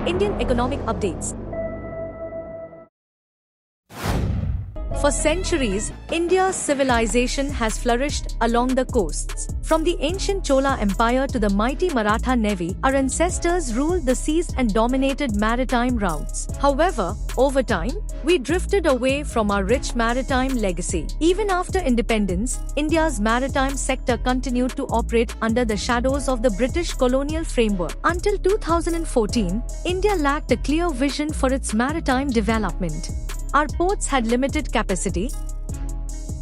Indian economic updates. For centuries, India's civilization has flourished along the coasts. From the ancient Chola Empire to the mighty Maratha Navy, our ancestors ruled the seas and dominated maritime routes. However, over time, we drifted away from our rich maritime legacy. Even after independence, India's maritime sector continued to operate under the shadows of the British colonial framework. Until 2014, India lacked a clear vision for its maritime development. Our ports had limited capacity,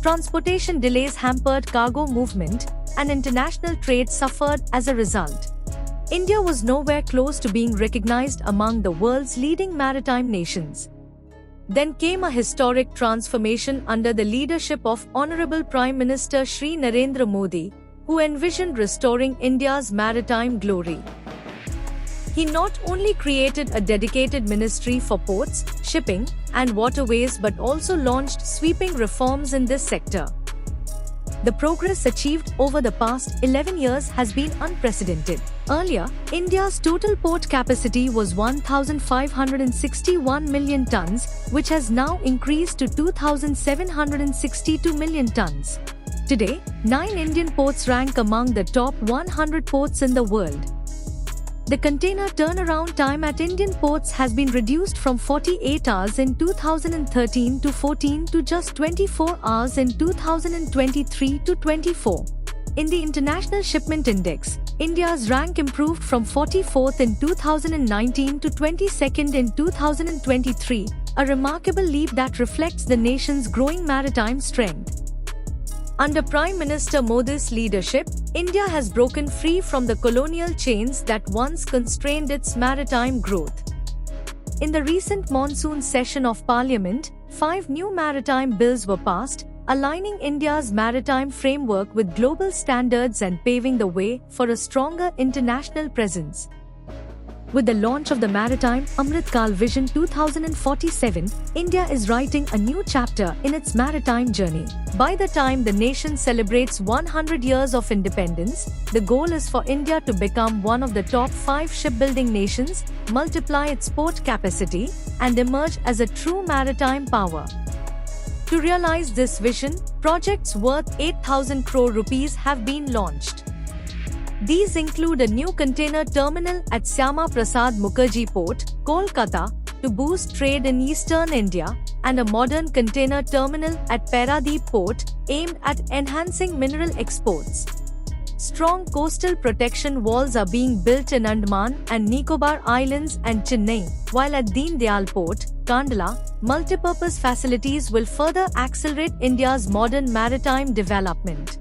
transportation delays hampered cargo movement, and international trade suffered as a result. India was nowhere close to being recognized among the world's leading maritime nations. Then came a historic transformation under the leadership of Honorable Prime Minister Shri Narendra Modi, who envisioned restoring India's maritime glory. He not only created a dedicated ministry for ports, shipping, and waterways but also launched sweeping reforms in this sector. The progress achieved over the past 11 years has been unprecedented. Earlier, India's total port capacity was 1,561 million tons, which has now increased to 2,762 million tons. Today, 9 Indian ports rank among the top 100 ports in the world. The container turnaround time at Indian ports has been reduced from 48 hours in 2013 to 14 to just 24 hours in 2023 to 24. In the International Shipment Index, India's rank improved from 44th in 2019 to 22nd in 2023, a remarkable leap that reflects the nation's growing maritime strength. Under Prime Minister Modi's leadership, India has broken free from the colonial chains that once constrained its maritime growth. In the recent monsoon session of Parliament, 5 new maritime bills were passed, aligning India's maritime framework with global standards and paving the way for a stronger international presence. With the launch of the Maritime Amrit Kal Vision 2047, India is writing a new chapter in its maritime journey. By the time the nation celebrates 100 years of independence, the goal is for India to become one of the top 5 shipbuilding nations, multiply its port capacity, and emerge as a true maritime power. To realize this vision, projects worth 8,000 crore rupees have been launched. These include a new container terminal at Syama Prasad Mukherjee Port, Kolkata, to boost trade in eastern India, and a modern container terminal at Paradeep Port, aimed at enhancing mineral exports. Strong coastal protection walls are being built in Andaman and Nicobar Islands and Chennai, while at Deen Dayal Port, Kandla, multipurpose facilities will further accelerate India's modern maritime development.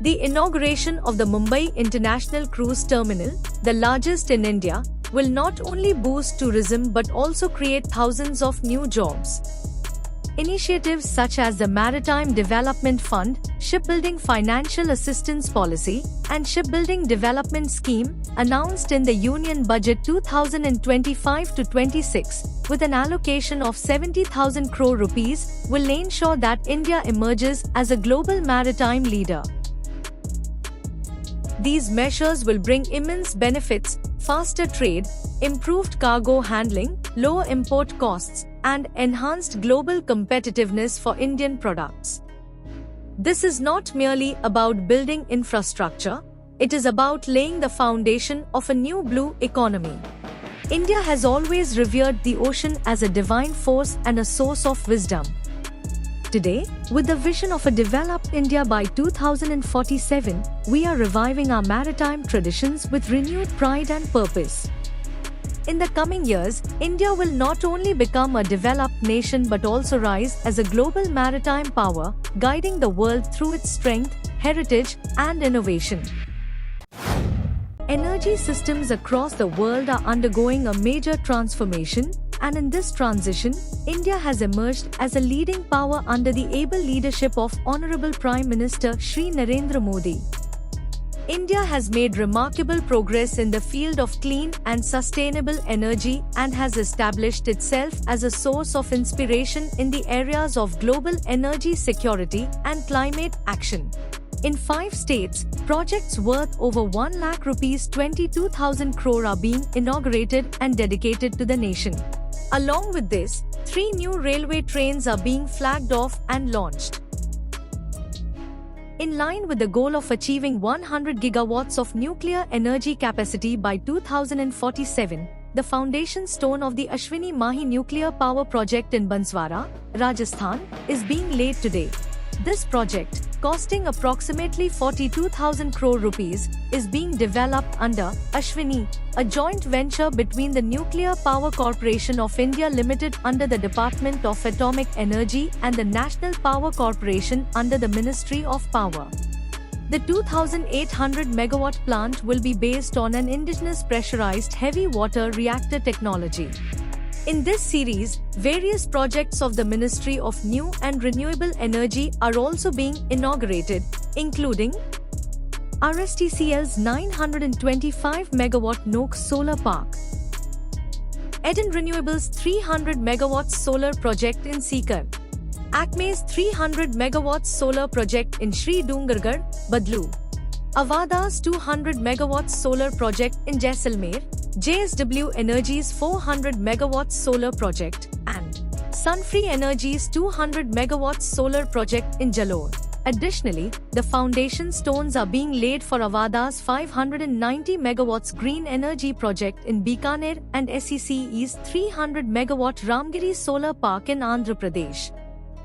The inauguration of the Mumbai International Cruise Terminal, the largest in India, will not only boost tourism but also create thousands of new jobs. Initiatives such as the Maritime Development Fund, Shipbuilding Financial Assistance Policy, and Shipbuilding Development Scheme, announced in the Union Budget 2025-26, with an allocation of 70,000 crore rupees, will ensure that India emerges as a global maritime leader. These measures will bring immense benefits: faster trade, improved cargo handling, lower import costs, and enhanced global competitiveness for Indian products. This is not merely about building infrastructure, it is about laying the foundation of a new blue economy. India has always revered the ocean as a divine force and a source of wisdom. Today, with the vision of a developed India by 2047, we are reviving our maritime traditions with renewed pride and purpose. In the coming years, India will not only become a developed nation but also rise as a global maritime power, guiding the world through its strength, heritage, and innovation. Energy systems across the world are undergoing a major transformation, and in this transition, India has emerged as a leading power under the able leadership of Honorable Prime Minister Shri Narendra Modi. India has made remarkable progress in the field of clean and sustainable energy and has established itself as a source of inspiration in the areas of global energy security and climate action. In 5 states, projects worth over 1 lakh rupees 22,000 crore are being inaugurated and dedicated to the nation. Along with this, 3 new railway trains are being flagged off and launched. In line with the goal of achieving 100 gigawatts of nuclear energy capacity by 2047, the foundation stone of the Ashwini Mahi nuclear power project in Banswara, Rajasthan, is being laid today. This project, costing approximately 42,000 crore rupees, is being developed under Ashwini, a joint venture between the Nuclear Power Corporation of India Limited under the Department of Atomic Energy and the National Power Corporation under the Ministry of Power. The 2,800 megawatt plant will be based on an indigenous pressurized heavy water reactor technology. In this series, various projects of the Ministry of New and Renewable Energy are also being inaugurated, including RSTCL's 925 megawatt Noak Solar Park, Eden Renewables 300 megawatts solar project in Sikar, Acme's 300 megawatts solar project in Sri Dungargarh, Badlu, Avada's 200 megawatts solar project in Jaisalmer, JSW Energy's 400 megawatts solar project, and Sunfree Energy's 200 megawatts solar project in Jalore. Additionally, the foundation stones are being laid for Avada's 590 megawatts green energy project in Bikaner and SECE's 300 megawatt Ramgiri Solar Park in Andhra Pradesh.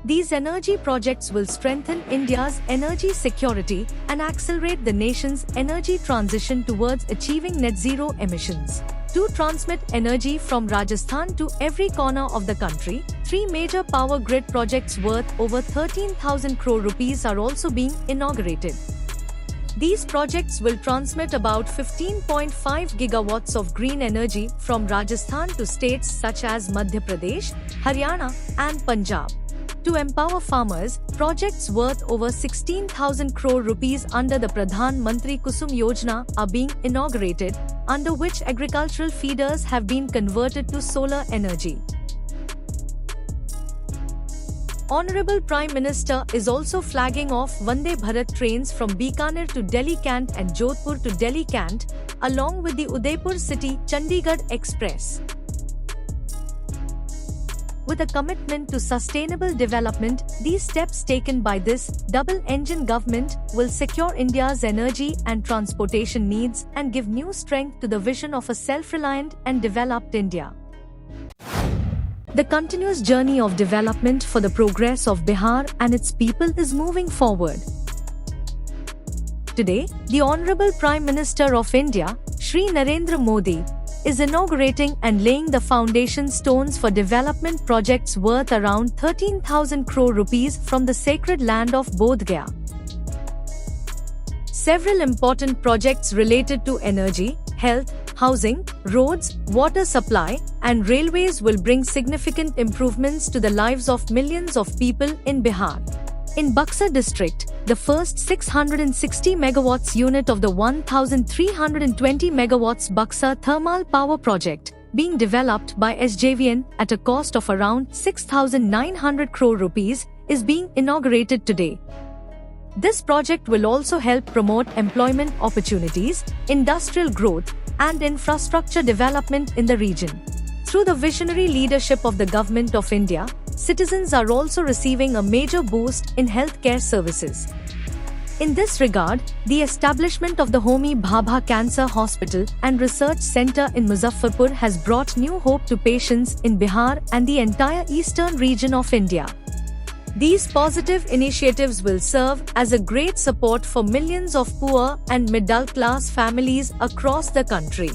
These energy projects will strengthen India's energy security and accelerate the nation's energy transition towards achieving net zero emissions. To transmit energy from Rajasthan to every corner of the country, 3 major power grid projects worth over 13,000 crore rupees are also being inaugurated. These projects will transmit about 15.5 gigawatts of green energy from Rajasthan to states such as Madhya Pradesh, Haryana, and Punjab. To empower farmers, projects worth over 16,000 crore rupees under the Pradhan Mantri Kusum Yojana are being inaugurated, under which agricultural feeders have been converted to solar energy. Honorable Prime Minister is also flagging off Vande Bharat trains from Bikaner to Delhi Cant and Jodhpur to Delhi Cant, along with the Udaipur City Chandigarh Express. With a commitment to sustainable development, these steps taken by this double-engine government will secure India's energy and transportation needs and give new strength to the vision of a self-reliant and developed India. The continuous journey of development for the progress of Bihar and its people is moving forward. Today, the Honorable Prime Minister of India, Shri Narendra Modi, is inaugurating and laying the foundation stones for development projects worth around 13,000 crore rupees from the sacred land of Bodh Gaya. Several important projects related to energy, health, housing, roads, water supply, and railways will bring significant improvements to the lives of millions of people in Bihar. In Buxar district, the first 660 megawatts unit of the 1,320 megawatts Buxar thermal power project, being developed by SJVN at a cost of around 6,900 crore rupees, is being inaugurated today. This project will also help promote employment opportunities, industrial growth, and infrastructure development in the region. Through the visionary leadership of the Government of India, citizens are also receiving a major boost in healthcare services. In this regard, the establishment of the Homi Bhabha Cancer Hospital and Research Center in Muzaffarpur has brought new hope to patients in Bihar and the entire eastern region of India. These positive initiatives will serve as a great support for millions of poor and middle-class families across the country.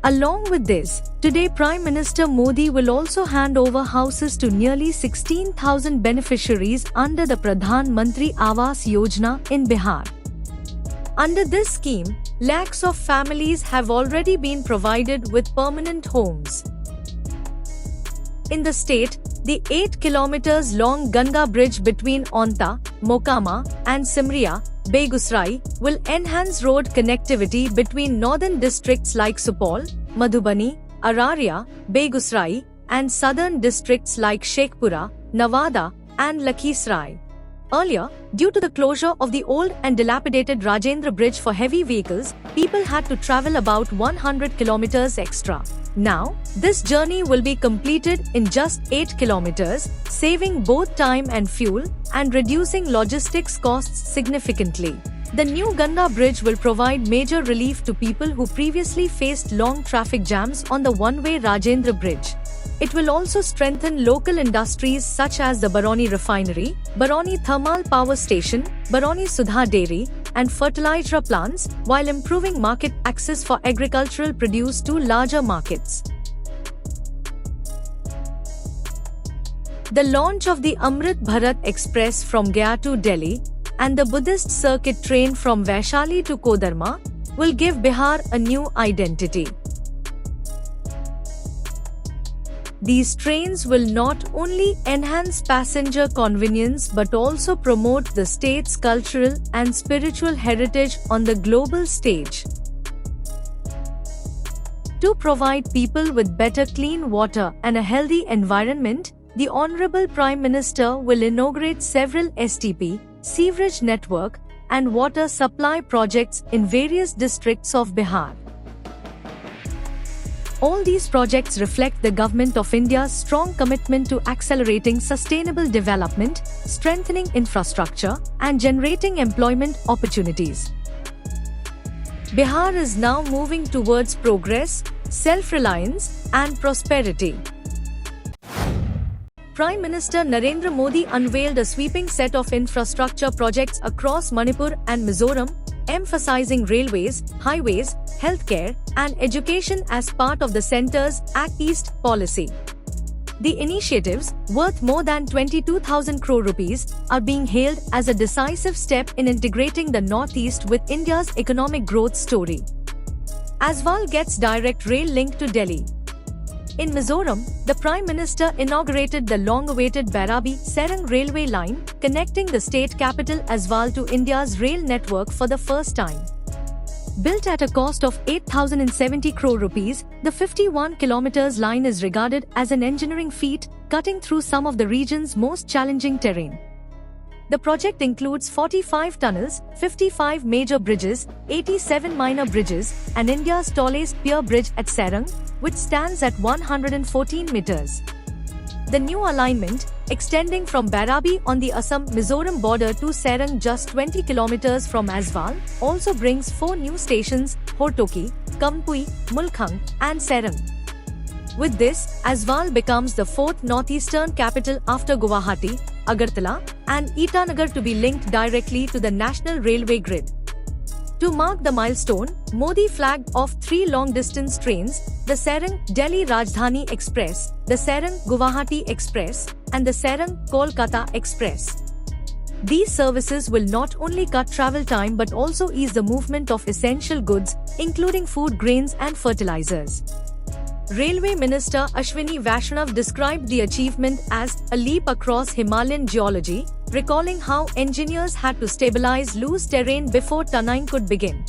Along with this, today Prime Minister Modi will also hand over houses to nearly 16,000 beneficiaries under the Pradhan Mantri Awas Yojana in Bihar. Under this scheme, lakhs of families have already been provided with permanent homes. In the state, the 8 kilometers long Ganga Bridge between Onta, Mokama, and Simria, Begusrai, will enhance road connectivity between northern districts like Supaul, Madhubani, Araria, Begusrai, and southern districts like Shekhpura, Nawada, and Lakhisrai. Earlier, due to the closure of the old and dilapidated Rajendra Bridge for heavy vehicles, people had to travel about 100 kilometers extra. Now, this journey will be completed in just 8 kilometers, saving both time and fuel, and reducing logistics costs significantly. The new Ganga Bridge will provide major relief to people who previously faced long traffic jams on the one-way Rajendra Bridge. It will also strengthen local industries such as the Barauni Refinery, Barauni Thermal Power Station, Barauni Sudha Dairy, and fertilizer plants, while improving market access for agricultural produce to larger markets. The launch of the Amrit Bharat Express from Gaya to Delhi and the Buddhist circuit train from Vaishali to Kodarma will give Bihar a new identity. These trains will not only enhance passenger convenience but also promote the state's cultural and spiritual heritage on the global stage. To provide people with better clean water and a healthy environment, the Honorable Prime Minister will inaugurate several STP, sewerage network, and water supply projects in various districts of Bihar. All these projects reflect the Government of India's strong commitment to accelerating sustainable development, strengthening infrastructure, and generating employment opportunities. Bihar is now moving towards progress, self-reliance, and prosperity. Prime Minister Narendra Modi unveiled a sweeping set of infrastructure projects across Manipur and Mizoram, emphasizing railways, highways, healthcare, and education as part of the centre's Act East policy. The initiatives, worth more than 22,000 crore rupees, are being hailed as a decisive step in integrating the Northeast with India's economic growth story. Aswal gets direct rail link to Delhi. In Mizoram, the Prime Minister inaugurated the long-awaited Barabi-Serang railway line, connecting the state capital Aswal to India's rail network for the first time. Built at a cost of 8,070 crore rupees, the 51 kilometers line is regarded as an engineering feat, cutting through some of the region's most challenging terrain. The project includes 45 tunnels, 55 major bridges, 87 minor bridges, and India's tallest pier bridge at Serang, which stands at 114 meters. The new alignment, extending from Barabi on the Assam-Mizoram border to Serang just 20 kilometers from Aswal, also brings 4 new stations: Hortoki, Kampui, Mulkhang, and Serang. With this, Aswal becomes the 4th northeastern capital after Guwahati, Agartala, and Itanagar to be linked directly to the national railway grid. To mark the milestone, Modi flagged off 3 long-distance trains: the Serang-Delhi Rajdhani Express, the Serang-Guwahati Express, and the Serang-Kolkata Express. These services will not only cut travel time but also ease the movement of essential goods, including food grains and fertilizers. Railway Minister Ashwini Vaishnav described the achievement as a leap across Himalayan geology, recalling how engineers had to stabilize loose terrain before tunneling could begin.